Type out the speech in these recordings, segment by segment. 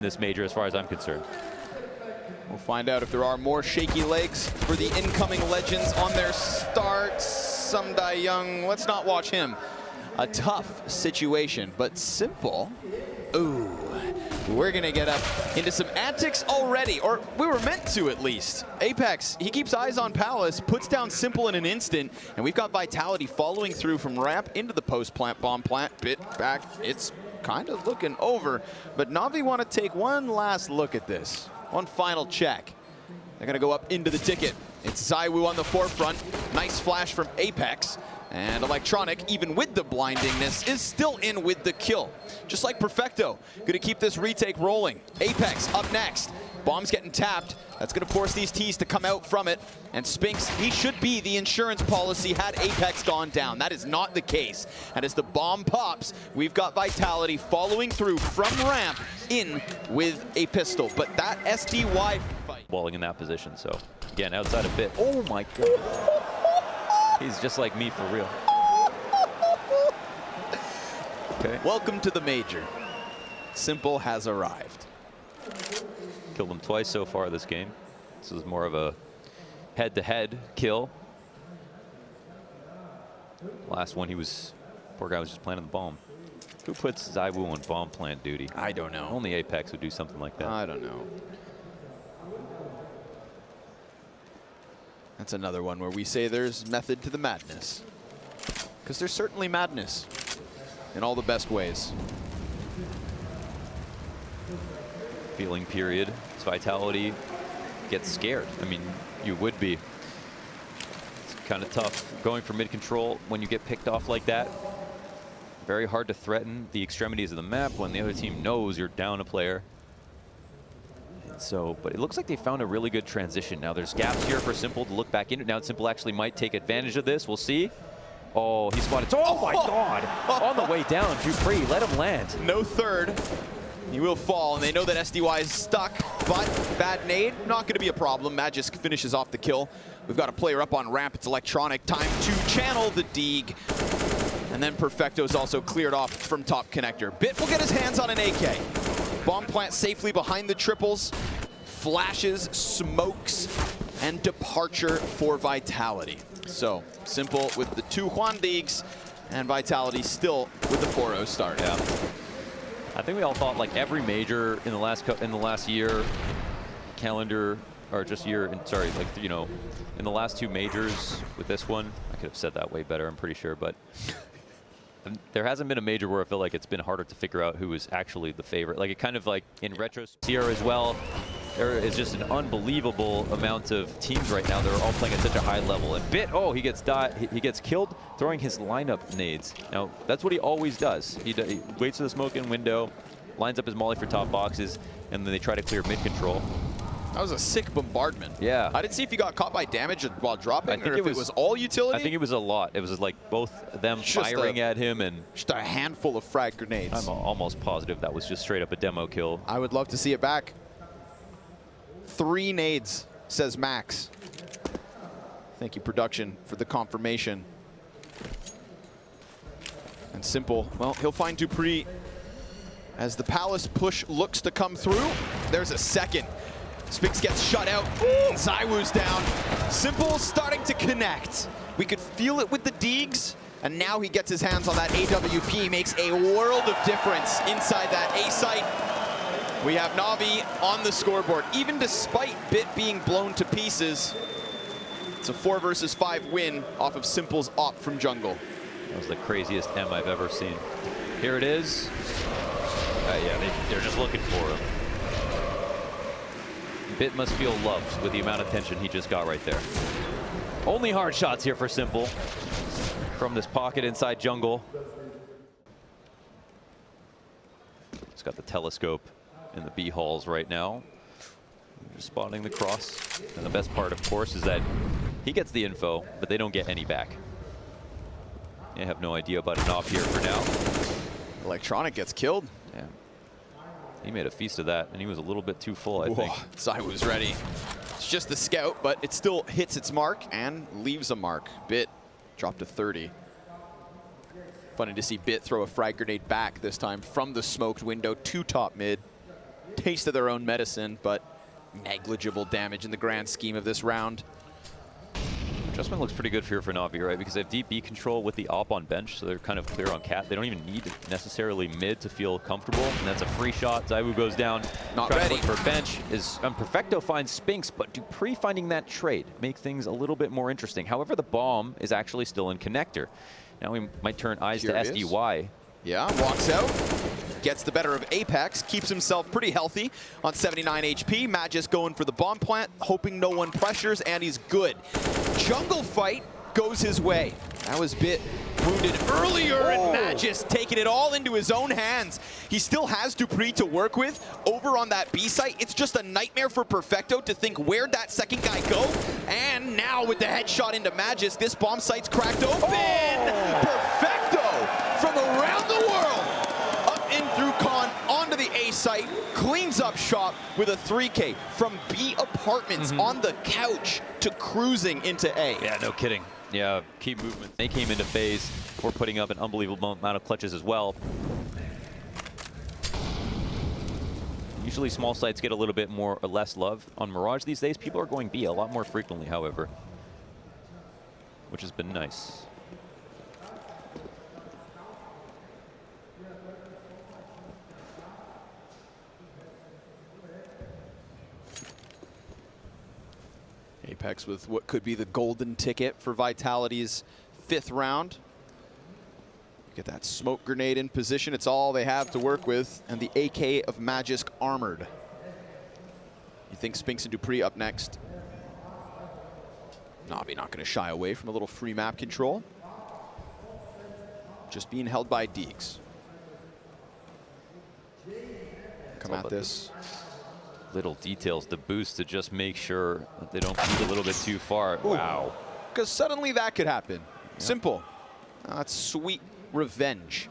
this major as far as I'm concerned. We'll find out if there are more shaky legs for the incoming legends on their start. Sumdai Young, let's not watch him. A tough situation, but simple. Ooh, we're gonna get up into some antics already, or we were meant to at least. Apex, he keeps eyes on Palace, puts down Simple in an instant, and we've got Vitality following through from ramp into the post plant, bomb plant, bit back. It's kind of looking over, but NaVI want to take one last look at this. One final check. They're gonna go up into the ticket. It's ZYWOO on the forefront. Nice flash from Apex. And Electronic, even with the blindingness, is still in with the kill. Just like Perfecto, gonna keep this retake rolling. Apex up next. Bomb's getting tapped. That's gonna force these T's to come out from it. And Spinks, he should be the insurance policy had Apex gone down. That is not the case. And as the bomb pops, we've got Vitality following through from ramp in with a pistol. But that SDY fight. Walling in that position, so again, outside a bit. Oh my God. He's just like me for real. Okay. Welcome to the major. Simple has arrived. Killed him twice so far this game. This is more of a head-to-head kill. Last one, poor guy was just planting the bomb. Who puts ZYWOO on bomb plant duty? I don't know. Only Apex would do something like that. I don't know. That's another one where we say there's method to the madness. Because there's certainly madness in all the best ways. Feeling period. As Vitality gets scared. I mean, you would be. It's kind of tough going for mid control when you get picked off like that. Very hard to threaten the extremities of the map when the other team knows you're down a player. So, but it looks like they found a really good transition. Now there's gaps here for Simple to look back into. Now Simple actually might take advantage of this. We'll see. Oh, he spotted. Oh my God! On the way down, Dupree, let him land. No third. He will fall, and they know that SDY is stuck, but bad nade, not going to be a problem. Magisk finishes off the kill. We've got a player up on ramp. It's Electronic. Time to channel the Deeg. And then Perfecto's also cleared off from top connector. Bit will get his hands on an AK. Bomb plant safely behind the triples. Flashes, smokes, and departure for Vitality. So, Simple with the two Juan Deegs, and Vitality still with the 4-0 start. Yeah. I think we all thought like every major in the last year, calendar, or just year, sorry, like, you know, in the last two majors with this one, I could have said that way better, I'm pretty sure, but there hasn't been a major where I feel like it's been harder to figure out who is actually the favorite. Like, it kind of like in retro here as well, there is just an unbelievable amount of teams right now that are all playing at such a high level. And Bit, oh, he gets killed throwing his lineup nades. Now, that's what he always does. He waits for the smoke in window, lines up his molly for top boxes, and then they try to clear mid control. That was a sick bombardment. Yeah. I didn't see if he got caught by damage while dropping, or if it was all utility. I think it was a lot. It was like both them firing at him and just a handful of frag grenades. I'm almost positive that was just straight up a demo kill. I would love to see it back. 3 nades, says Max. Thank you, production, for the confirmation. And Simple, well, he'll find Dupree as the Palace push looks to come through. There's a second. Spinks gets shut out. ZYWOO's down. Simple starting to connect. We could feel it with the Deegs, and now he gets his hands on that AWP. Makes a world of difference inside that A site. We have NaVI on the scoreboard. Even despite Bit being blown to pieces, it's a 4 versus 5 win off of Simple's op from jungle. That was the craziest M I've ever seen. Here it is. Yeah, they're just looking for him. Bit must feel loved with the amount of attention he just got right there. Only hard shots here for Simple from this pocket inside jungle. He's got the telescope in the B halls right now. Just spotting the cross. And the best part, of course, is that he gets the info, but they don't get any back. They have no idea about an op here for now. Electronic gets killed. Yeah. He made a feast of that, and he was a little bit too full, I think. ZYWOO's ready. It's just the scout, but it still hits its mark and leaves a mark. Bit dropped to 30. Funny to see Bit throw a frag grenade back this time from the smoked window to top mid. taste of their own medicine, but negligible damage in the grand scheme of this round. Adjustment looks pretty good here for NaVI, right? Because they have deep B control with the op on bench, so they're kind of clear on cat. They don't even need necessarily mid to feel comfortable, and that's a free shot. ZYWOO goes down. Not ready. ready. To look for bench. Perfecto finds Spinks, but dupreeh finding that trade makes things a little bit more interesting. However, the bomb is actually still in connector. Now we might turn eyes to SDY. Yeah, walks out. Gets the better of Apex, keeps himself pretty healthy on 79 HP. Magisk going for the bomb plant, hoping no one pressures, and he's good. Jungle fight goes his way. That was Bit wounded earlier, and Magisk taking it all into his own hands. He still has dupreeh to work with over on that B site. It's just a nightmare for Perfecto to think where'd that second guy go. And now with the headshot into Magisk, this bomb site's cracked open. Perfecto from around the world. In through Con onto the A site, cleans up shop with a 3K from B apartments on the couch to cruising into A. Yeah, no kidding. Yeah, key movement. They came into FaZe for putting up an unbelievable amount of clutches as well. Usually small sites get a little bit more or less love. On Mirage these days, people are going B a lot more frequently, however, which has been nice. Apex with what could be the golden ticket for Vitality's 5th round. Get that smoke grenade in position. It's all they have to work with. And the AK of Magisk armored. You think Spinks and dupreeh up next. NaVI not going to shy away from a little free map control. Just being held by Deeks. Come at this. Little details to boost to just make sure that they don't peek a little bit too far. Ooh. Wow. Because suddenly that could happen. Yep. Simple. That's sweet revenge.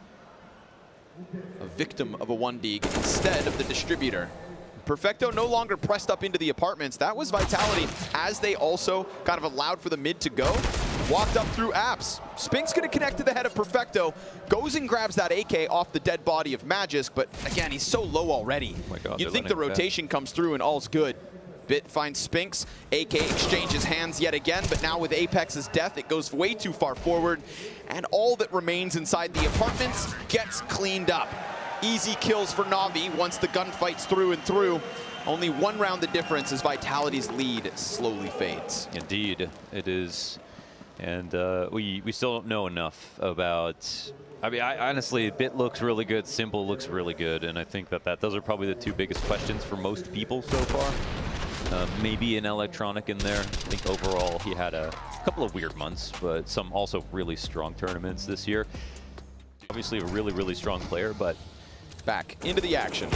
A victim of a 1D instead of the distributor. Perfecto no longer pressed up into the apartments. That was Vitality as they also kind of allowed for the mid to go. Walked up through apps. Spinks gonna connect to the head of Perfecto. Goes and grabs that AK off the dead body of Magisk, but again, he's so low already. Oh my God, you'd think the rotation comes through and all's good. Bit finds Spinks. AK exchanges hands yet again, but now with Apex's death, it goes way too far forward. And all that remains inside the apartments gets cleaned up. Easy kills for NaVI once the gunfight's through and through. Only one round the difference as Vitality's lead slowly fades. Indeed, it is. And we still don't know enough about... I mean, honestly, Bit looks really good, symple looks really good, and I think that those are probably the two biggest questions for most people so far. Maybe an electronic in there. I think overall he had a couple of weird months, but some also really strong tournaments this year. Obviously a really, really strong player, but... Back into the action.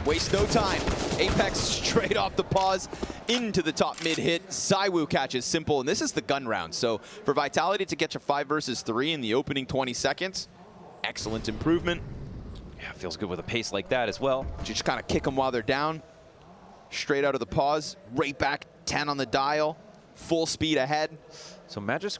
Waste no time. Apex straight off the pause into the top mid hit. ZYWOO catches symple, and this is the gun round. So for Vitality to catch a 5 versus 3 in the opening 20 seconds, excellent improvement. Yeah, feels good with a pace like that as well. You just kind of kick them while they're down. Straight out of the pause, right back 10 on the dial, full speed ahead. So Magisk,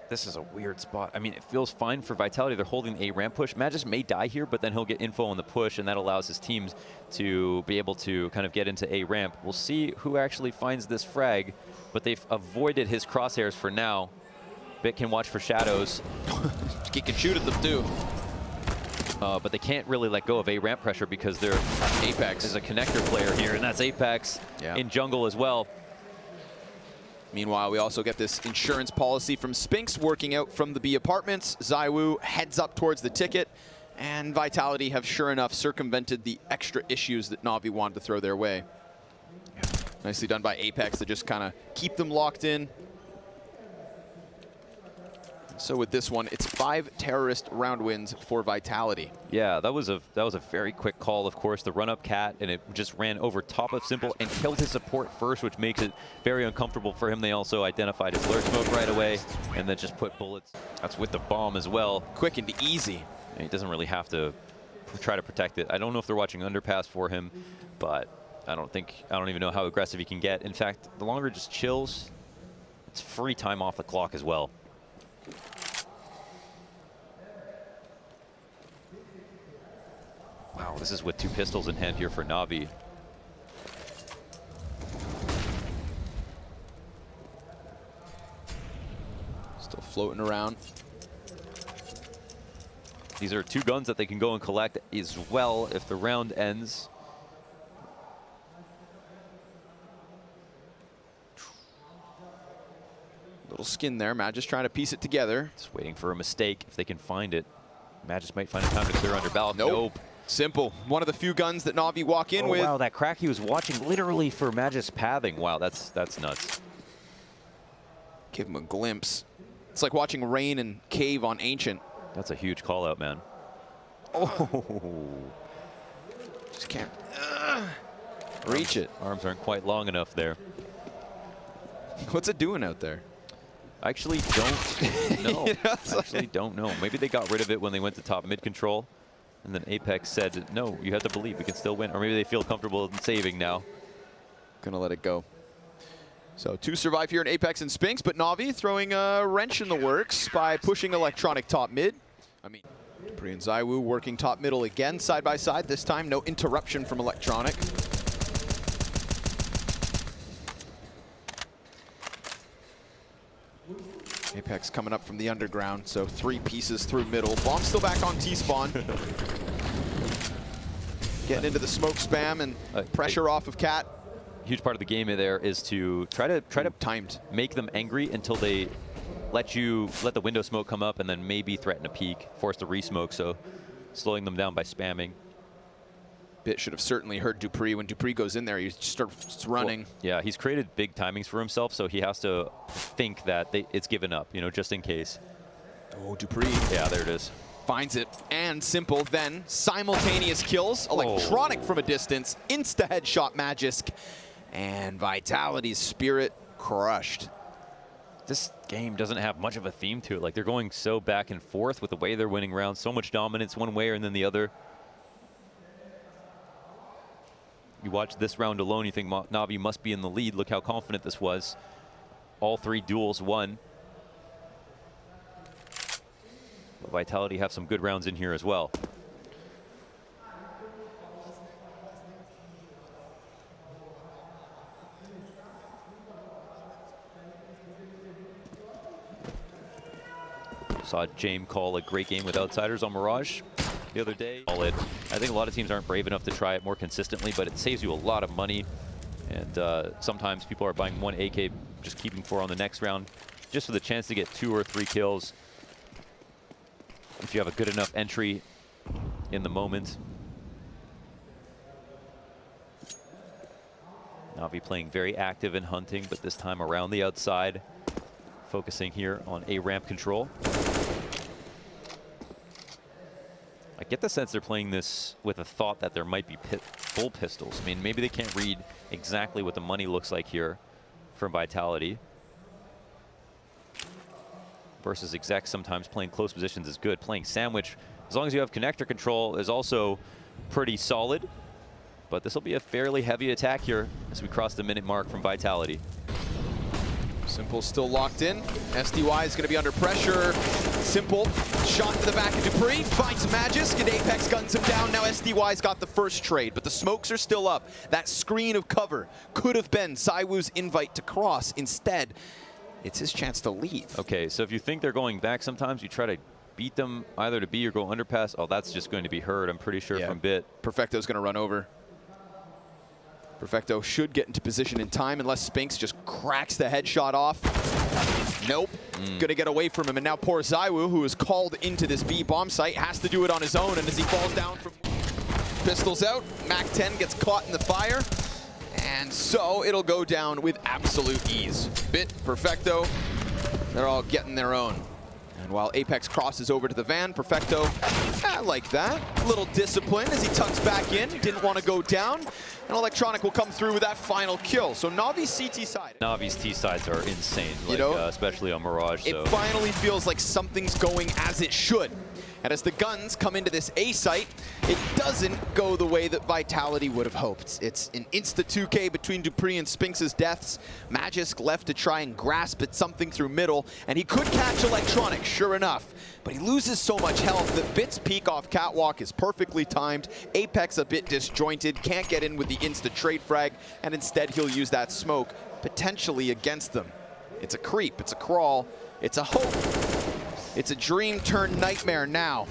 this is a weird spot. I mean, it feels fine for Vitality. They're holding a ramp push. Magisk may die here, but then he'll get info on the push, and that allows his teams to be able to kind of get into a ramp. We'll see who actually finds this frag, but they've avoided his crosshairs for now. Bit can watch for shadows. He can shoot at them too. But they can't really let go of a ramp pressure because they're Apex is a connector player here, and that's Apex in jungle as well. Meanwhile, we also get this insurance policy from Spinks working out from the B apartments. ZYWOO heads up towards the ticket, and Vitality have sure enough circumvented the extra issues that NaVI wanted to throw their way. Nicely done by Apex to just kind of keep them locked in. So with this one, it's 5 terrorist round wins for Vitality. Yeah, that was a very quick call, of course. The run-up cat, and it just ran over top of symple and killed his support first, which makes it very uncomfortable for him. They also identified his lurk smoke right away, and then just put bullets. That's with the bomb as well. Quick and easy. And he doesn't really have to try to protect it. I don't know if they're watching underpass for him, but I don't even know how aggressive he can get. In fact, the longer it just chills, it's free time off the clock as well. Wow, this is with 2 pistols in hand here for NaVI. floating around. These are 2 guns that they can go and collect as well if the round ends. Little skin there. Matt just trying to piece it together. Just waiting for a mistake if they can find it. Matt just might find a time to clear under ballot. Nope. Simple. One of the few guns that NaVI walk in with. Wow, that crack he was watching literally for Magic's pathing. Wow, that's nuts. Give him a glimpse. It's like watching rain and cave on Ancient. That's a huge call out, man. Oh. Just can't reach it. Arms aren't quite long enough there. What's it doing out there? I actually don't know. Yes. I actually don't know. Maybe they got rid of it when they went to top mid control. And then Apex said, no, you have to believe we can still win. Or maybe they feel comfortable in saving now. Gonna let it go. So 2 survive here in Apex and Spinks, but NaVI throwing a wrench in the works by pushing Electronic top mid. I mean, dupreeh and ZYWOO working top middle again, side by side. This time, no interruption from Electronic. Apex coming up from the underground, so 3 pieces through middle. Bomb still back on T-spawn. Getting into the smoke spam and pressure off of Cat. Huge part of the game there is to try to timed make them angry until they let the window smoke come up and then maybe threaten a peek, force the re-smoke, so slowing them down by spamming. Bit should have certainly heard dupreeh. When dupreeh goes in there, he starts running. Well, yeah, he's created big timings for himself, so he has to think that it's given up, you know, just in case. Oh, dupreeh. Yeah, there it is. Finds it, and Simple then simultaneous kills. Electronic from a distance, insta headshot Magisk, and Vitality's Spirit crushed. This game doesn't have much of a theme to it. Like, they're going so back and forth with the way they're winning rounds, so much dominance one way and then the other. You watch this round alone, you think NaVI must be in the lead. Look how confident this was. All 3 duels won. But Vitality have some good rounds in here as well. Saw James call a great game with Outsiders on Mirage the other day. I think a lot of teams aren't brave enough to try it more consistently, but it saves you a lot of money. And sometimes people are buying 1 AK, just keeping 4 on the next round, just for the chance to get 2 or 3 kills. If you have a good enough entry in the moment. NaVI playing very active in hunting, but this time around the outside, focusing here on A ramp control. I get the sense they're playing this with a thought that there might be full pistols. I mean, maybe they can't read exactly what the money looks like here from Vitality. Versus execs sometimes playing close positions is good. Playing sandwich, as long as you have connector control, is also pretty solid. But this will be a fairly heavy attack here as we cross the minute mark from Vitality. Simple still locked in. SDY is going to be under pressure. Simple shot to the back of dupreeh, finds Magisk, and Apex guns him down. Now SDY's got the first trade, but the smokes are still up. That screen of cover could have been ZYWOO's invite to cross. Instead, it's his chance to leave. Okay, so if you think they're going back, sometimes you try to beat them either to B or go underpass. Oh, that's just going to be heard, I'm pretty sure, from Bit. Perfecto's going to run over. Perfecto should get into position in time unless Spinks just cracks the headshot off. Nope. Gonna get away from him, and now poor ZYWOO, who is called into this B bomb site, has to do it on his own, and as he falls down from pistols out, Mac-10 gets caught in the fire, and so it'll go down with absolute ease. Bit, Perfecto, they're all getting their own. And while Apex crosses over to the van, Perfecto, I like that. A little discipline as he tucks back in, didn't want to go down. And Electronic will come through with that final kill. So Navi's CT side. Navi's T sides are insane, like, you know, especially on Mirage. It finally feels like something's going as it should. And as the guns come into this A site, it doesn't go the way that Vitality would have hoped. It's an insta 2K between dupreeh and Spinks' deaths. Magisk left to try and grasp at something through middle, and he could catch Electronic, sure enough. But he loses so much health that Bit's peek off Catwalk is perfectly timed. Apex a bit disjointed, can't get in with the insta trade frag, and instead he'll use that smoke, potentially against them. It's a creep, it's a crawl, it's a hope. It's a dream turned nightmare now.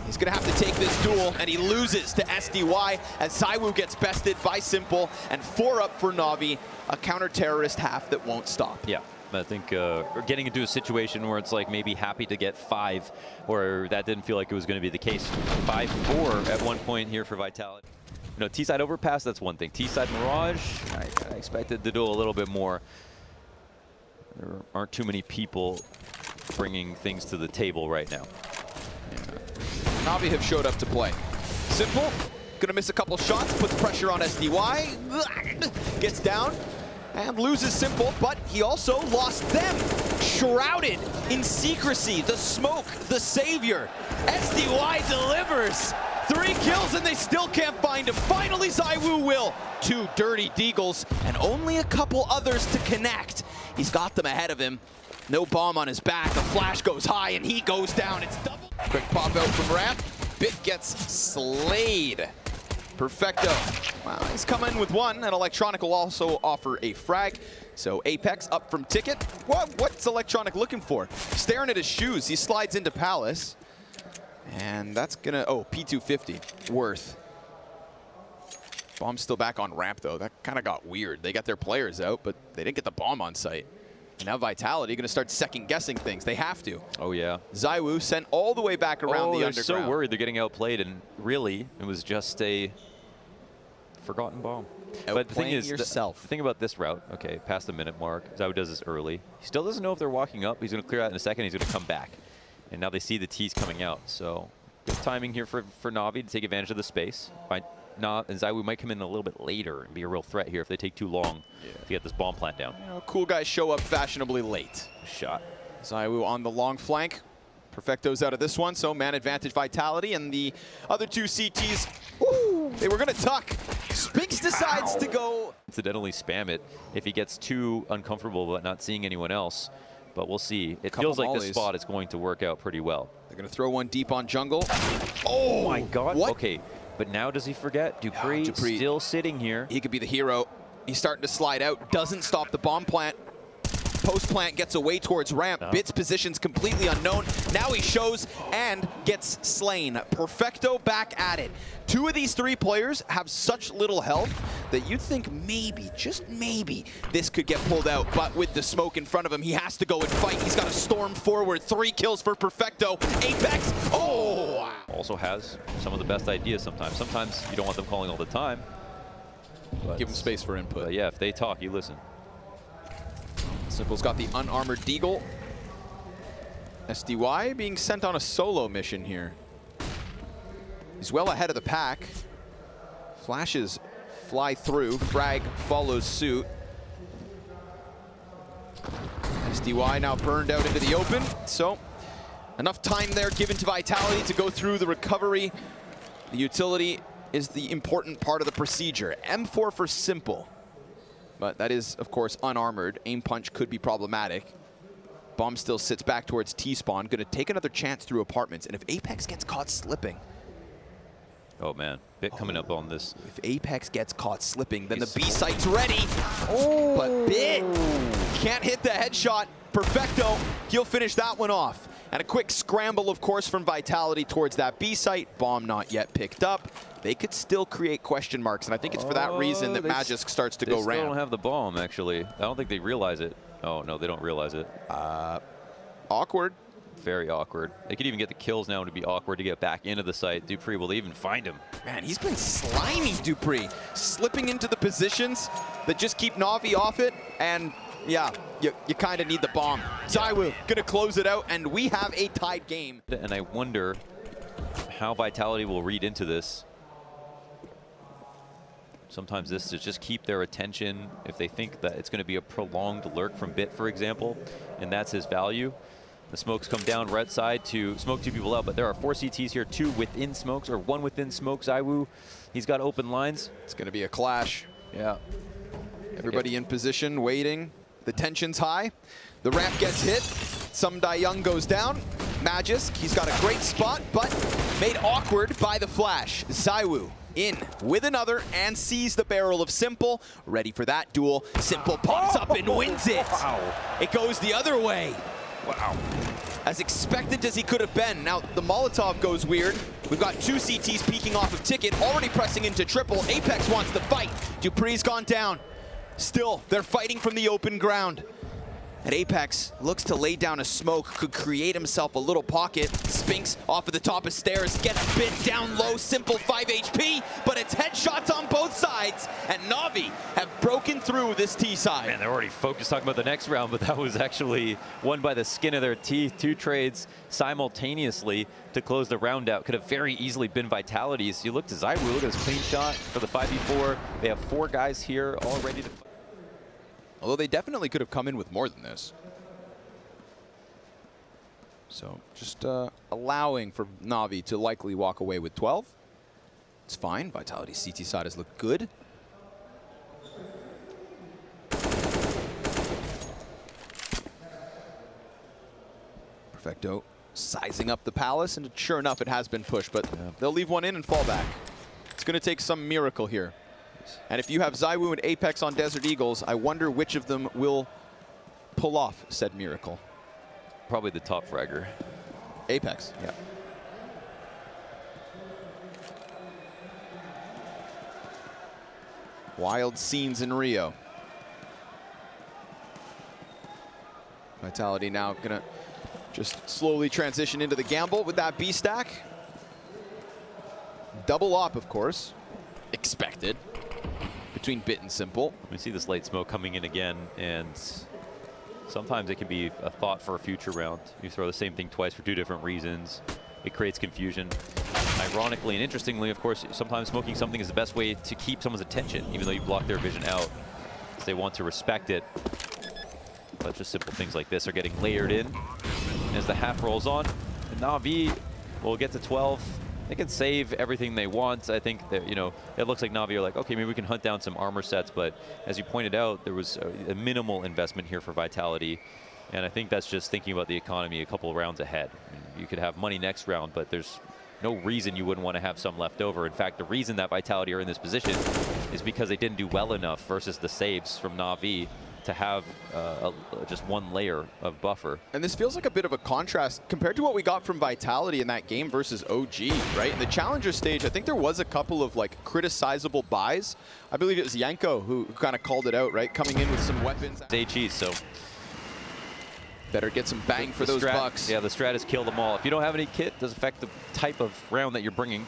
He's gonna have to take this duel, and he loses to SDY as ZYWOO gets bested by symple, and 4 up for Navi, a counter-terrorist half that won't stop. Yeah, I think we're getting into a situation where it's like maybe happy to get 5, or that didn't feel like it was going to be the case. 5-4 at one point here for Vitality. You know, T-side overpass, that's one thing. T-side Mirage, I expected to do a little bit more. There aren't too many people bringing things to the table right now. Navi have showed up to play. symple, gonna miss a couple shots, puts pressure on SDY, gets down, and loses symple, but he also lost them. Shrouded in secrecy, the smoke, the savior. SDY delivers. 3 kills and they still can't find him. Finally, ZYWOO will. 2 dirty deagles and only a couple others to connect. He's got them ahead of him. No bomb on his back. The flash goes high and he goes down. It's double. Quick pop out from ramp. Bit gets slayed. Perfecto. Well, he's coming with 1, and Electronic will also offer a frag. So Apex up from Ticket. What's Electronic looking for? Staring at his shoes, he slides into Palace. And that's gonna, oh, P250, worth. Bomb's still back on ramp though. That kind of got weird. They got their players out, but they didn't get the bomb on site. And now Vitality gonna start second guessing things. They have to. Oh yeah. ZYWOO sent all the way back around the underground. They're so worried they're getting outplayed, and really, it was just a forgotten bomb. But the thing is, the thing about this route, okay, past the minute mark, ZYWOO does this early. He still doesn't know if they're walking up. He's gonna clear out in a second. He's gonna come back. And now they see the T's coming out. So good timing here for Navi to take advantage of the space. And ZYWOO might come in a little bit later and be a real threat here if they take too long to get this bomb plant down. You know, cool guys show up fashionably late. Shot. ZYWOO on the long flank. Perfecto's out of this one, so man advantage Vitality, and the other 2 CTs, woo, they were gonna tuck. Spinks decides to go. Incidentally spam it if he gets too uncomfortable but not seeing anyone else. But we'll see. It feels like this spot is going to work out pretty well. They're going to throw one deep on jungle. Oh my God. What? Okay, but now does he forget? dupreeh still sitting here. He could be the hero. He's starting to slide out. Doesn't stop the bomb plant. Post plant gets away towards ramp. Bit's position's completely unknown. Now he shows and gets slain. Perfecto back at it. 2 of these 3 players have such little health that you'd think maybe, just maybe, this could get pulled out. But with the smoke in front of him, he has to go and fight. He's got to storm forward. 3 kills for Perfecto. Apex, oh! Also has some of the best ideas sometimes. Sometimes you don't want them calling all the time. Give him space for input. But yeah, if they talk, you listen. Simple's got the unarmored deagle. SDY being sent on a solo mission here. He's well ahead of the pack. Flashes fly through. Frag follows suit. SDY now burned out into the open. So enough time there given to Vitality to go through the recovery. The utility is the important part of the procedure. M4 for simple. But that is, of course, unarmored. Aim punch could be problematic. Bomb still sits back towards T-spawn. Gonna take another chance through apartments. And if Apex gets caught slipping. Oh man, Bit coming up on this. If Apex gets caught slipping, then the B site's ready. Oh. But Bit can't hit the headshot. Perfecto, he'll finish that one off. And a quick scramble, of course, from Vitality towards that B site. Bomb not yet picked up. They could still create question marks, and I think it's for that reason that Magisk starts to go ramp. They don't have the bomb, actually. I don't think they realize it. Oh, no, they don't realize it. Awkward. Very awkward. They could even get the kills now to be awkward to get back into the site. dupreeh will even find him. Man, he's been slimy, dupreeh. Slipping into the positions that just keep Navi off it, and yeah, you kind of need the bomb. ZYWOO gonna close it out, and we have a tied game. And I wonder how Vitality will read into this. Sometimes this to just keep their attention if they think that it's going to be a prolonged lurk from Bit, for example, and that's his value. The smokes come down right side to smoke 2 people out, but there are 4 CTs here, 2 within smokes, or 1 within smoke. ZYWOO, he's got open lines. It's going to be a clash. Yeah. Everybody in position, waiting. The tension's high. The ramp gets hit. Young goes down. Magisk, he's got a great spot, but made awkward by the flash. ZYWOO in with another and sees the barrel of Simple. Ready for that duel. Simple pops up and wins it. Wow. It goes the other way. Wow. as expectant as he could have been. Now, the Molotov goes weird. We've got 2 CTs peeking off of Ticket, already pressing into triple. Apex wants the fight. dupree's gone down. Still, they're fighting from the open ground. And Apex looks to lay down a smoke, could create himself a little pocket. Spinks off of the top of stairs, gets bit down low, simple 5 HP, but it's headshots on both sides, and NaVI have broken through this T side. Man, they're already focused talking about the next round, but that was actually won by the skin of their teeth. 2 trades simultaneously to close the round out. Could have very easily been Vitality's. You look to ZYWOO, look at his clean shot for the 5v4. They have 4 guys here all ready to fight. Although they definitely could have come in with more than this. So just allowing for NaVI to likely walk away with 12. It's fine. Vitality's CT side has looked good. Perfecto sizing up the Palace, and sure enough, it has been pushed, but they'll leave one in and fall back. It's going to take some miracle here. And if you have ZYWOO and Apex on Desert Eagles, I wonder which of them will pull off said miracle. Probably the top fragger. Apex. Yeah. Wild scenes in Rio. Vitality now gonna just slowly transition into the gamble with that B stack. Double op, of course. Expected. Between Bit and sympl. We see this late smoke coming in again, and sometimes it can be a thought for a future round. You throw the same thing twice for 2 different reasons. It creates confusion. Ironically and interestingly, of course, sometimes smoking something is the best way to keep someone's attention, even though you block their vision out, because they want to respect it. But just simple things like this are getting layered in as the half rolls on. And NaVI will get to 12. They can save everything they want. I think that, you know, it looks like NaVI are like, okay, maybe we can hunt down some armor sets, but as you pointed out, there was a minimal investment here for Vitality, and I think that's just thinking about the economy a couple of rounds ahead. I mean, you could have money next round, but there's no reason you wouldn't want to have some left over. In fact, the reason that Vitality are in this position is because they didn't do well enough versus the saves from NaVI to have just 1 layer of buffer. And this feels like a bit of a contrast compared to what we got from Vitality in that game versus OG, right? In the Challenger stage, I think there was a couple of like criticizable buys. I believe it was Yanko who kind of called it out, right? Coming in with some weapons. HE, so better get some bang for those bucks. Yeah, the strat is kill them all. If you don't have any kit, it does affect the type of round that you're bringing.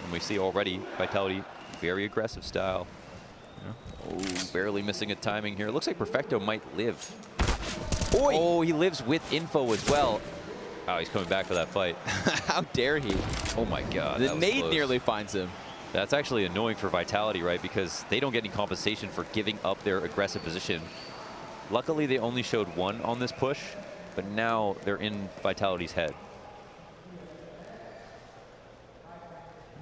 And we see already Vitality, very aggressive style. Oh, barely missing a timing here. Looks like Perfecto might live. Oy. Oh, he lives with info as well. Oh, he's coming back for that fight. How dare he? Oh my God. The nade nearly finds him. That's actually annoying for Vitality, right? Because they don't get any compensation for giving up their aggressive position. Luckily, they only showed 1 on this push, but now they're in Vitality's head.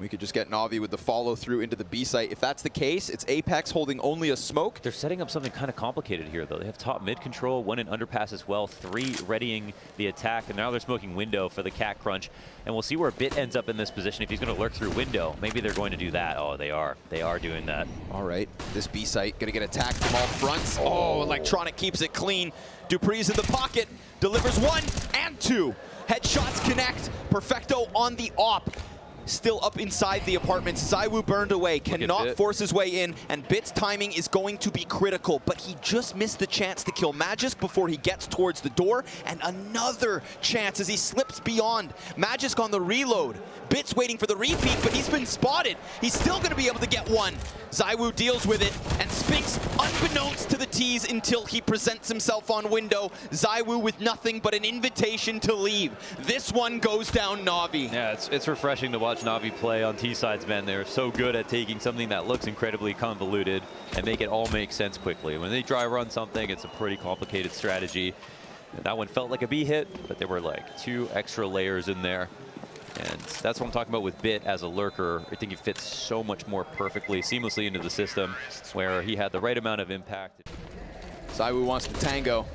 We could just get NaVI with the follow through into the B site. If that's the case, it's Apex holding only a smoke. They're setting up something kind of complicated here, though. They have top mid control, 1 in underpass as well, 3 readying the attack, and now they're smoking window for the cat crunch. And we'll see where Bit ends up in this position if he's going to lurk through window. Maybe they're going to do that. Oh, they are. They are doing that. All right, this B site going to get attacked from all fronts. Oh, Electronic keeps it clean. dupree's in the pocket, delivers 1 and 2. Headshots connect. Perfecto on the op. Still up inside the apartments. ZYWOO burned away, cannot force his way in, and Bit's timing is going to be critical, but he just missed the chance to kill Magisk before he gets towards the door, and another chance as he slips beyond. Magisk on the reload. Bit's waiting for the repeat, but he's been spotted. He's still going to be able to get 1. ZYWOO deals with it, and Spinks, unbeknownst to the T's until he presents himself on window. ZYWOO with nothing but an invitation to leave. This one goes down NaVI. Yeah, it's refreshing to watch NaVI play on T-sides, man. They're so good at taking something that looks incredibly convoluted and make it all make sense quickly. When they dry run something, it's a pretty complicated strategy. And that one felt like a B hit, but there were like 2 extra layers in there. And that's what I'm talking about with Bit as a lurker. I think he fits so much more perfectly, seamlessly into the system, where he had the right amount of impact. ZYWOO wants to tango.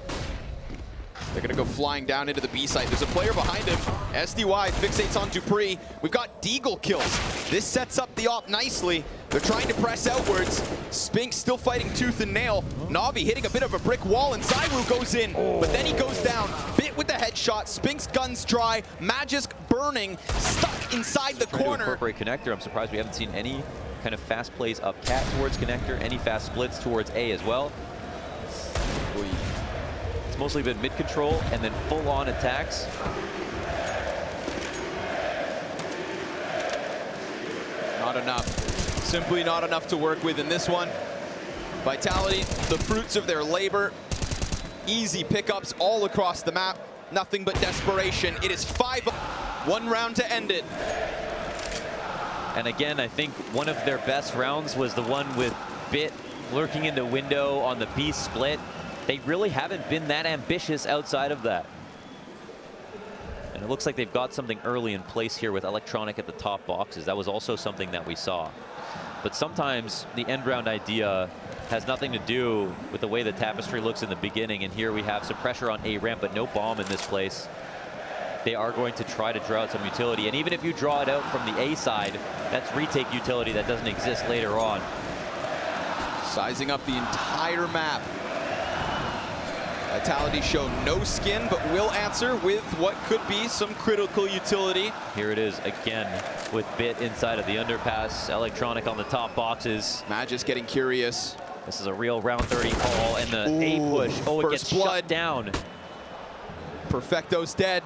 They're going to go flying down into the B site. There's a player behind him. SDY fixates on dupreeh. We've got Deagle kills. This sets up the op nicely. They're trying to press outwards. Spinks still fighting tooth and nail. Navi hitting a bit of a brick wall, and ZYWOO goes in, but then he goes down. Bit with the headshot, Spinks guns dry, Magisk burning, stuck inside the corner. To incorporate connector. I'm surprised we haven't seen any kind of fast plays up cat towards connector, any fast splits towards A as well. It's mostly been mid control and then full-on attacks. Not enough. Simply not enough to work with in this one. Vitality, the fruits of their labor. Easy pickups all across the map. Nothing but desperation. It is 5, 1 round to end it. And again, I think one of their best rounds was the one with Bit lurking into window on the B split. They really haven't been that ambitious outside of that. And it looks like they've got something early in place here with Electronic at the top boxes. That was also something that we saw. But sometimes the end round idea has nothing to do with the way the tapestry looks in the beginning. And here we have some pressure on A ramp, but no bomb in this place. They are going to try to draw out some utility. And even if you draw it out from the A side, that's retake utility that doesn't exist later on. Sizing up the entire map. Vitality show no skin, but will answer with what could be some critical utility. Here it is again with Bit inside of the underpass. Electronic on the top boxes. Magisk getting curious. This is a real round 30 call, and the A push. Oh, it gets shut down. Perfecto's dead.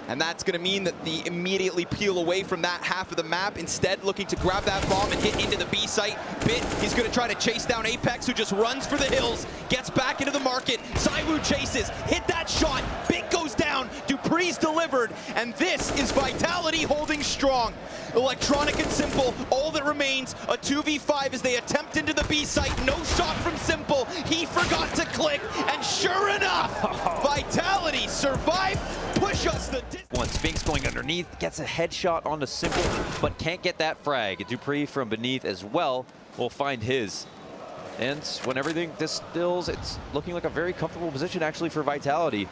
And that's going to mean that they immediately peel away from that half of the map, instead looking to grab that bomb and hit into the B site. Bit, he's going to try to chase down Apex, who just runs for the hills, gets back into the market. ZYWOO chases, hit that shot, Bit goes down, dupree's delivered, and this is Vitality holding strong. Electronic and symple, all that remains, a 2v5 as they attempt into the B site. No shot from symple, he forgot to click, and sure enough, Vitality survive, push us the distance. One Spinks going underneath, gets a headshot on the symple, but can't get that frag. Dupree from beneath as well will find his. And when everything distills, it's looking like a very comfortable position actually for Vitality.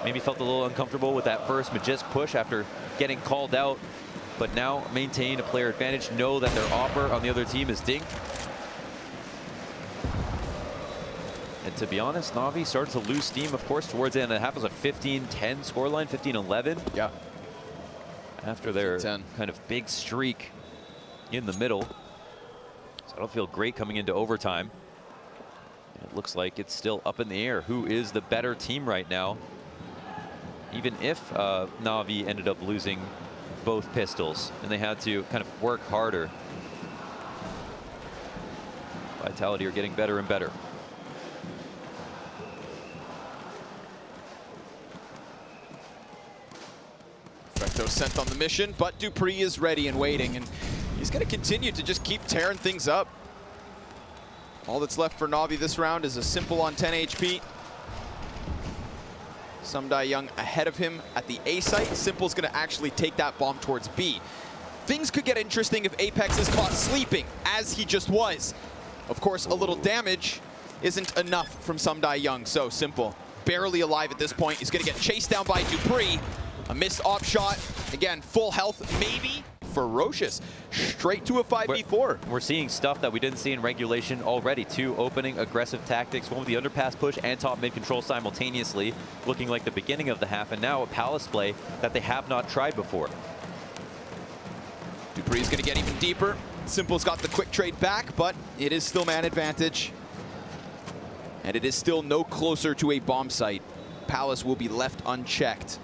Maybe felt a little uncomfortable with that first Magisk push after getting called out, but now maintain a player advantage, know that their offer on the other team is dinked. And to be honest, Navi started to lose steam, of course, towards the end of the half. It was a 15-10 scoreline, 15-11. Yeah. After their kind of big streak in the middle. So I don't feel great coming into overtime. And it looks like it's still up in the air. Who is the better team right now? Even if Navi ended up losing both pistols and they had to kind of work harder. Vitality are getting better and better. Perfecto sent on the mission, but Dupree is ready and waiting, and he's going to continue to just keep tearing things up. All that's left for Navi this round is a symple on 10 HP. Young ahead of him at the A site. Simple's going to actually take that bomb towards B. Things could get interesting if Apex is caught sleeping, as he just was. Of course, a little damage isn't enough from Young, so Simple barely alive at this point. He's going to get chased down by Dupree. A missed op shot. Again, full health, maybe. Ferocious. Straight to a 5v4. We're seeing stuff that we didn't see in regulation already. 2 opening aggressive tactics. One with the underpass push and top mid control simultaneously, looking like the beginning of the half. And now a palace play that they have not tried before. Dupree's going to get even deeper. Simple's got the quick trade back, but it is still man advantage. And it is still no closer to a bomb site. Palace will be left unchecked.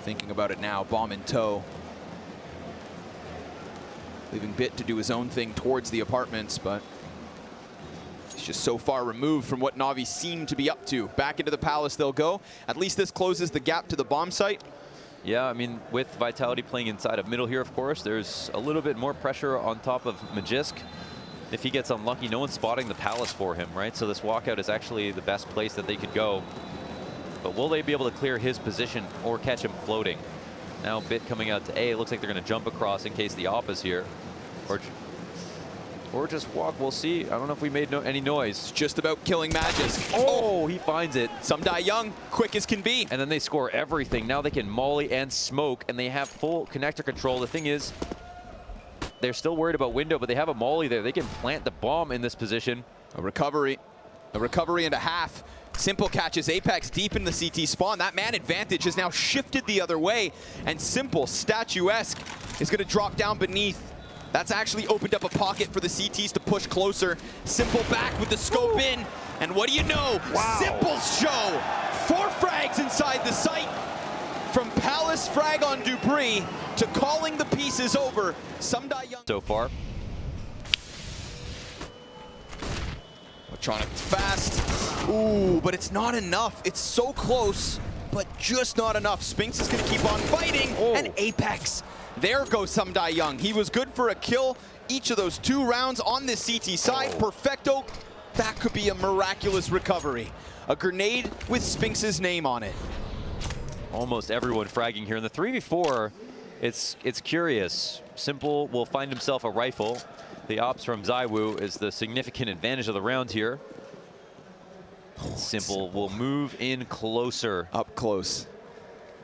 Thinking about it now, bomb in tow. Leaving Bit to do his own thing towards the apartments, but he's just so far removed from what Navi seemed to be up to. Back into the palace they'll go. At least this closes the gap to the bomb site. Yeah, I mean, with Vitality playing inside of middle here, of course, there's a little bit more pressure on top of Magisk. If he gets unlucky, no one's spotting the palace for him, right? So this walkout is actually the best place that they could go. But will they be able to clear his position or catch him floating? Now Bit coming out to A. It looks like they're going to jump across in case the op is here. Or just walk. We'll see. I don't know if we made any noise. It's just about killing Magisk. Oh, he finds it. Young, quick as can be. And then they score everything. Now they can molly and smoke, and they have full connector control. The thing is, they're still worried about window, but they have a molly there. They can plant the bomb in this position. A recovery and a half. Simple catches Apex deep in the CT spawn. That man advantage has now shifted the other way, and Simple, statuesque, is going to drop down beneath. That's actually opened up a pocket for the CTs to push closer. Simple back with the scope in, and what do you know? Wow. Simple's show. 4 frags inside the site. From Palace frag on Dupree to calling the pieces over. Young So far. Electronic fast. Ooh, but it's not enough. It's so close, but just not enough. Spinks is going to keep on fighting, and Apex. There goes Young. He was good for a kill each of those 2 rounds on this CT side. Perfecto. That could be a miraculous recovery. A grenade with Spinks's name on it. Almost everyone fragging here in the 3v4. It's curious. Simple will find himself a rifle. The ops from ZYWOO is the significant advantage of the round here. Simple will move in closer. Up close.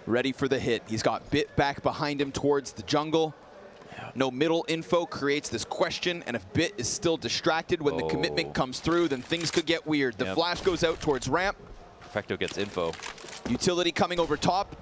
Ready for the hit. He's got Bit back behind him towards the jungle. No middle info creates this question, and if Bit is still distracted when the commitment comes through, then things could get weird. The flash goes out towards ramp. Perfecto gets info. Utility coming over top,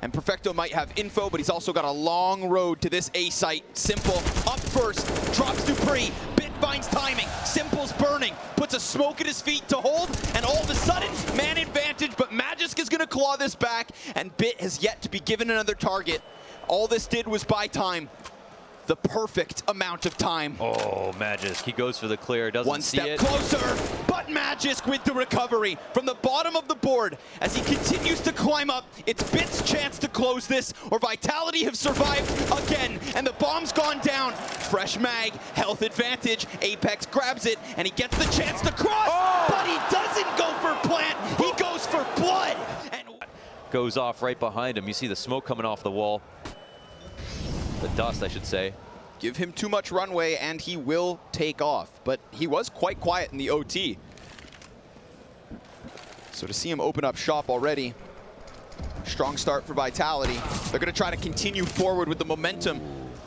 and Perfecto might have info, but he's also got a long road to this A site. Simple up first, drops Dupree. Bit finds timing. Simple's burning, puts a smoke at his feet to hold, and all of a sudden, man advantage, but Magisk is gonna claw this back, and Bit has yet to be given another target. All this did was buy time. The perfect amount of time. Oh, Magisk, he goes for the clear, doesn't One see it. step closer, but Magisk with the recovery from the bottom of the board. As he continues to climb up, it's Bit's chance to close this, or Vitality have survived again, and the bomb's gone down. Fresh mag, health advantage, Apex grabs it, and he gets the chance to cross, but he doesn't go for plant, he goes for blood. And goes off right behind him. You see the smoke coming off the wall. The dust, I should say. Give him too much runway and he will take off. But he was quite quiet in the OT. So to see him open up shop already, strong start for Vitality. They're going to try to continue forward with the momentum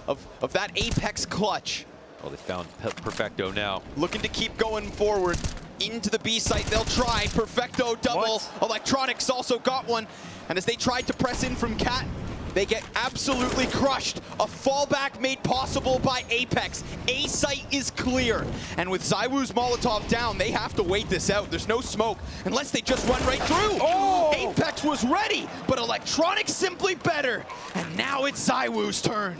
of that Apex clutch. Oh, they found Perfecto now. Looking to keep going forward into the B site. They'll try. Perfecto double. What? Electronics also got one. And as they tried to press in from Cat, they get absolutely crushed. A fallback made possible by Apex. A site is clear. And with ZYWOO's Molotov down, they have to wait this out. There's no smoke unless they just run right through. Oh! Apex was ready, but Electronics simply better. And now it's ZYWOO's turn.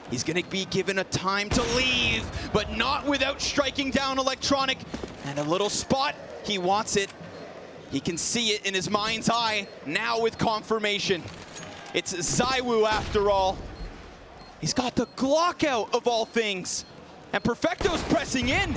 He's going to be given a time to leave, but not without striking down Electronic. And a little spot, he wants it. He can see it in his mind's eye, now with confirmation. It's ZYWOO after all. He's got the Glock out of all things. And Perfecto's pressing in.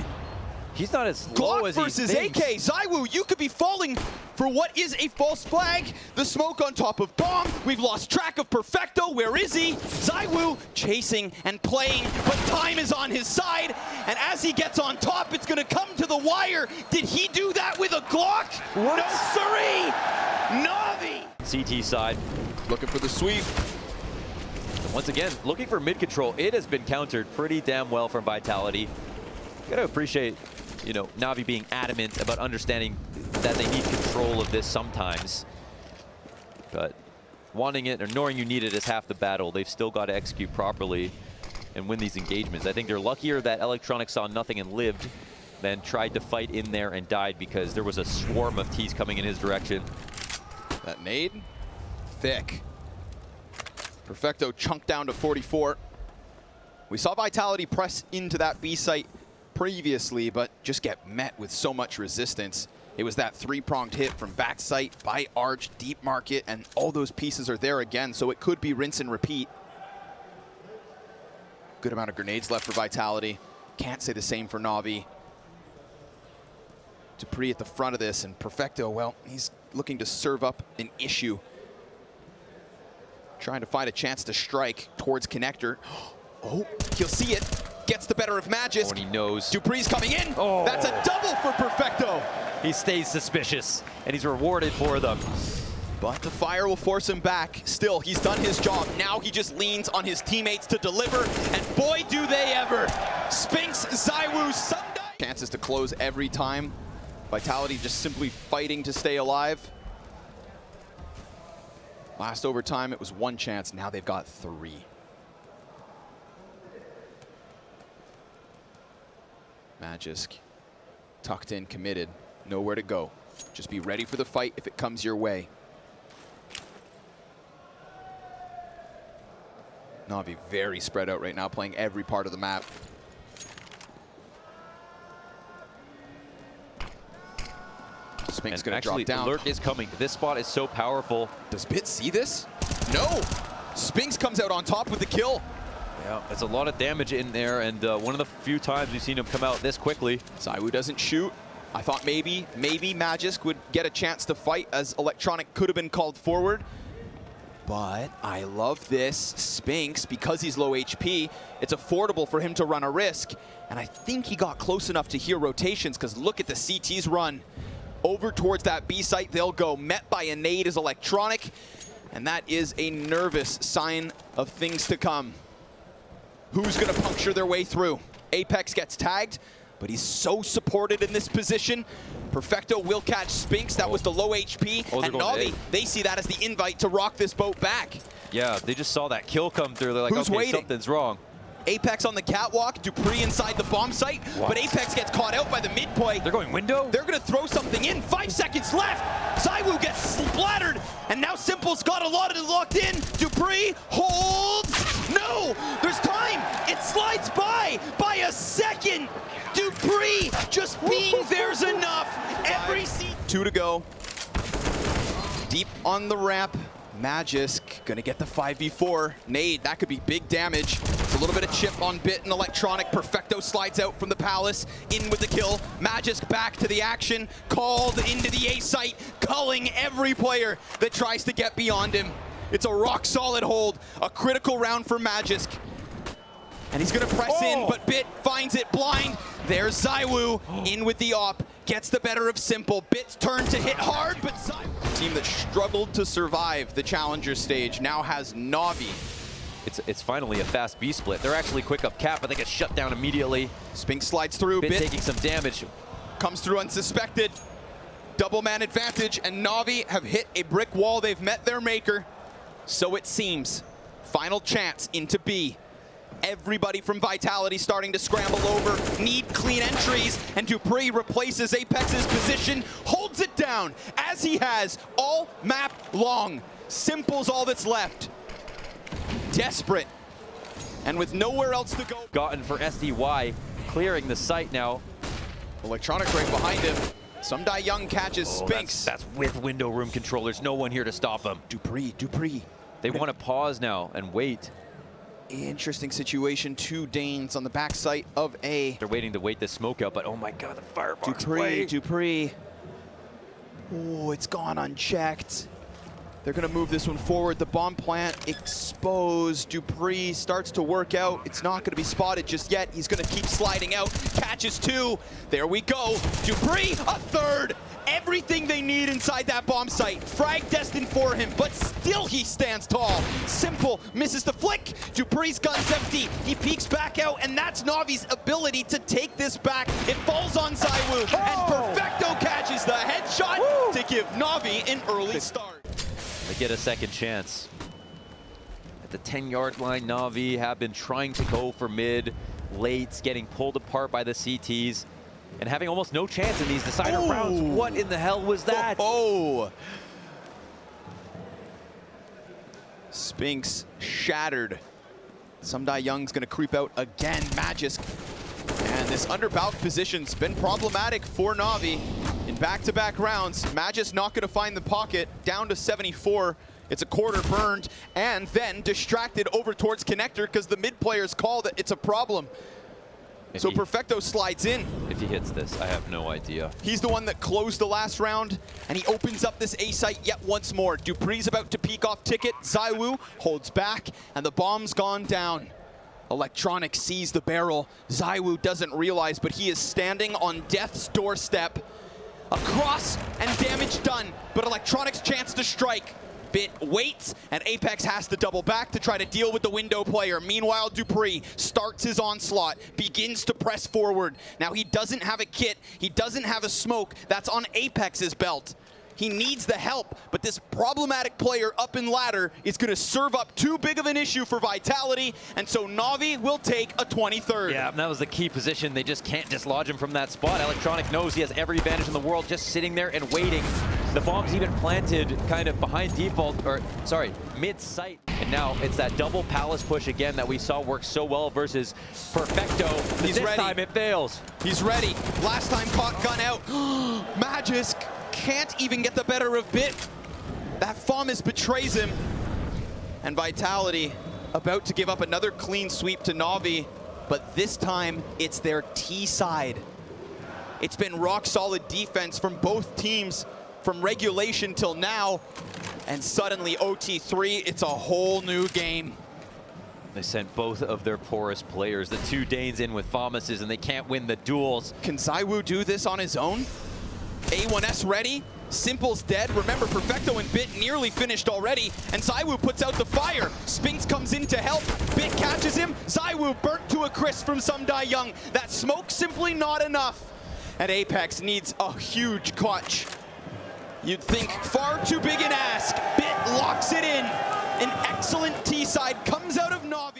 He's not as low Glock as he versus thinks. AK. ZYWOO, you could be falling for what is a false flag. The smoke on top of bomb. We've lost track of Perfecto. Where is he? ZYWOO chasing and playing, but time is on his side. And as he gets on top, it's gonna come to the wire. Did he do that with a Glock? What? No siree. NaVI. CT side. Looking for the sweep. Once again, looking for mid control. It has been countered pretty damn well from Vitality. Gotta appreciate, you know, NaVI being adamant about understanding that they need control of this sometimes. But wanting it or knowing you need it is half the battle. They've still got to execute properly and win these engagements. I think they're luckier that Electronic saw nothing and lived than tried to fight in there and died because there was a swarm of T's coming in his direction. That nade, thick. Perfecto chunked down to 44. We saw Vitality press into that B site previously, but just get met with so much resistance. It was that 3-pronged hit from back site by Arch, deep market, and all those pieces are there again, so it could be rinse and repeat. Good amount of grenades left for Vitality. Can't say the same for NaVI. Dupree at the front of this, and Perfecto, well, he's looking to serve up an issue. Trying to find a chance to strike towards connector. Oh, he'll see it. Gets the better of Magisk. Oh, and he knows. Dupree's coming in. Oh. That's a double for Perfecto. He stays suspicious, and he's rewarded for them. But the fire will force him back. Still, he's done his job. Now he just leans on his teammates to deliver, and boy, do they ever. ever. Spinks, ZYWOO, Sunday. Chances to close every time. Vitality just simply fighting to stay alive. Last overtime, it was 1 chance. Now they've got 3. Magisk, tucked in, committed. Nowhere to go. Just be ready for the fight if it comes your way. NaVI very spread out right now, playing every part of the map. Spink's gonna drop down. Lurk is coming. This spot is so powerful. Does Bit see this? No! Spinks comes out on top with the kill. Yeah, it's a lot of damage in there, and one of the few times we've seen him come out this quickly. ZYWOO doesn't shoot. I thought maybe Magisk would get a chance to fight, as Electronic could have been called forward. But I love this. Spinks, because he's low HP, it's affordable for him to run a risk. And I think he got close enough to hear rotations, because look at the CT's run. Over towards that B site they'll go. Met by a nade is Electronic, and that is a nervous sign of things to come. Who's gonna puncture their way through? Apex gets tagged, but he's so supported in this position. Perfecto will catch Spinks. That was the low HP. And NaVI, they see that as the invite to rock this boat back. Yeah, they just saw that kill come through. They're like, Who's okay, waiting? something's wrong. Apex on the catwalk, Dupree inside the bomb site, but Apex gets caught out by the mid play. They're going window? They're gonna throw something in. 5 seconds left. ZYWOO gets splattered, and now Simple's got a lot of it locked in. Dupree holds. No, there's time. It slides by a second. Dupree just being there's enough. Every seat. 2 to go. Deep on the ramp. Magisk gonna get the 5v4. Nade, that could be big damage. It's a little bit of chip on Bit and Electronic. Perfecto slides out from the Palace, in with the kill. Magisk back to the action, called into the A site, culling every player that tries to get beyond him. It's a rock solid hold, a critical round for Magisk. And he's gonna press in, but Bit finds it blind. There's ZYWOO in with the op, gets the better of symple. Bit's turn to hit hard, but ZYWOO, team that struggled to survive the challenger stage, now has NaVI. It's finally a fast B split. They're actually quick up cap, but they get shut down immediately. Spink slides through, Bit taking some damage. Comes through unsuspected. Double man advantage, and NaVI have hit a brick wall. They've met their maker. So it seems. Final chance into B. Everybody from Vitality starting to scramble over, need clean entries, and Dupree replaces Apex's position, holds it down, as he has all map long. Simple's all that's left. Desperate, and with nowhere else to go. Gotten for SDY, clearing the site now. Electronic right behind him. ZYWOO catches Spinks. That's with window room control. There's no one here to stop him. Dupree. They want to pause now and wait. Interesting situation. 2 Danes on the backside of A. They're waiting to wait the smoke out, but oh my god, the firebox Dupree. Oh, it's gone unchecked. They're gonna move this one forward. The bomb plant exposed. Dupree starts to work out. It's not gonna be spotted just yet. He's gonna keep sliding out. Catches 2. There we go. Dupree, a 3rd. Everything they need inside that bomb site. Frag destined for him, but still he stands tall. Simple misses the flick. Dupree's gun's empty. He peeks back out, and that's NaVI's ability to take this back. It falls on ZYWOO, and Perfecto catches the headshot to give NaVI an early start. They get a second chance. At the 10-yard line, NaVI have been trying to go for mid, late, getting pulled apart by the CTs, and having almost no chance in these decider rounds. What in the hell was that? Spinks shattered. ZYWOO's gonna creep out again. Magisk. And this underbalk position's been problematic for NaVI in back-to-back rounds. Magisk not gonna find the pocket, down to 74. It's a quarter burned, and then distracted over towards connector because the mid players call that it's a problem. So Perfecto slides in. If he hits this, I have no idea. He's the one that closed the last round, and he opens up this A site yet once more. Dupree's about to peek off ticket. ZYWOO holds back, and the bomb's gone down. Electronic sees the barrel. ZYWOO doesn't realize, but he is standing on death's doorstep. A cross and damage done, but Electronic's chance to strike. Bit waits, and Apex has to double back to try to deal with the window player. Meanwhile, Dupree starts his onslaught, begins to press forward. Now he doesn't have a kit, he doesn't have a smoke. That's on Apex's belt. He needs the help, but this problematic player up in ladder is going to serve up too big of an issue for Vitality, and so Navi will take a 23rd. Yeah, and that was the key position. They just can't dislodge him from that spot. Electronic knows he has every advantage in the world, just sitting there and waiting. The bomb's even planted kind of behind default, or sorry, mid-sight. And now it's that double palace push again that we saw work so well versus Perfecto. He's this ready. time it fails. He's ready. Last time caught gun out. Magisk can't even get the better of Bit. That FAMAS betrays him. And Vitality about to give up another clean sweep to Navi, but this time it's their T side. It's been rock solid defense from both teams from regulation till now. And suddenly OT-3, it's a whole new game. They sent both of their poorest players, the two Danes, in with FAMAS's, and they can't win the duels. Can ZYWOO do this on his own? A1S ready. Simple's dead. Remember, Perfecto and Bit nearly finished already, and ZYWOO puts out the fire. Spinks comes in to help. Bit catches him. ZYWOO burnt to a crisp from ZYWOO. That smoke simply not enough. And Apex needs a huge clutch. You'd think far too big an ask. Bit locks it in. An excellent T side comes out of Navi.